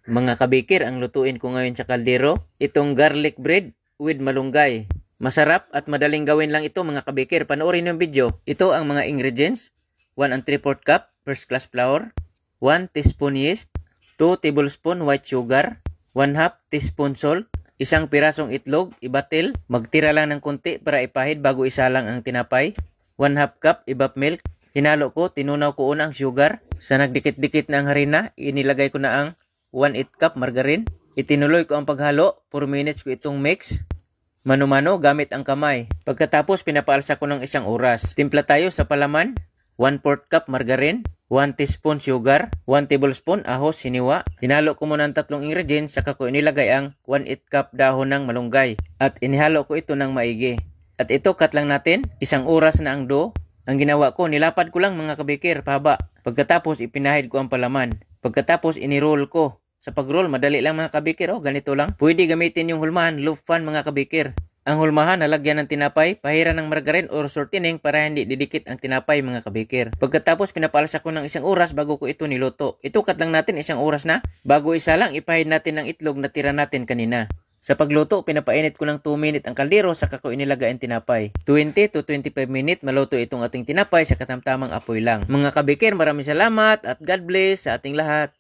Mga kabikir, ang lutuin ko ngayon sa kaldero, itong garlic bread with malunggay. Masarap at madaling gawin lang ito mga kabikir. Panoorin yung video. Ito ang mga ingredients. 1 3/4 cup first class flour, 1 teaspoon yeast, 2 tablespoon white sugar, 1/2 teaspoon salt, isang pirasong itlog, ibatil, magtira lang ng konti para ipahid bago isalang ang tinapay, 1/2 cup evap milk. Hinalo ko, tinunaw ko una ang sugar. Sa nagdikit-dikit na ang harina, inilagay ko na ang 1/8 cup margarine. Itinuloy ko ang paghalo, 4 minutes ko itong mix. Mano-mano gamit ang kamay. Pagkatapos pinapaalsa ko ng 1 oras. Timpla tayo sa palaman, 1/4 cup margarine, 1 teaspoon sugar, 1 tablespoon ahos hiniwa. Hinalo ko muna ang tatlong ingredients, saka ko inilagay ang 1/8 cup dahon ng malunggay. At inihalo ko ito ng maigi. At ito cut lang natin, 1 oras na ang dough. Ang ginawa ko, nilapad ko lang mga kabikir, pahaba. Pagkatapos ipinahid ko ang palaman. Pagkatapos iniroll ko. Sa pag-roll, madali lang mga kabikir. Ganito lang. Pwede gamitin yung hulmahan, loaf pan mga kabikir. Ang hulmahan, nalagyan ng tinapay, pahiran ng margarine or shortening para hindi didikit ang tinapay mga kabikir. Pagkatapos, pinapalasa ko ng 1 oras bago ko ito niluto. Ito cut lang natin 1 oras na. Bago isa lang, ipahid natin ng itlog na tira natin kanina. Sa pagluto, pinapainit ko ng 2 minutes ang kaldero saka ko inilagay ang tinapay. 20 to 25 minutes maluto itong ating tinapay sa katamtamang apoy lang. Mga kabikir, maraming salamat at God bless sa ating lahat.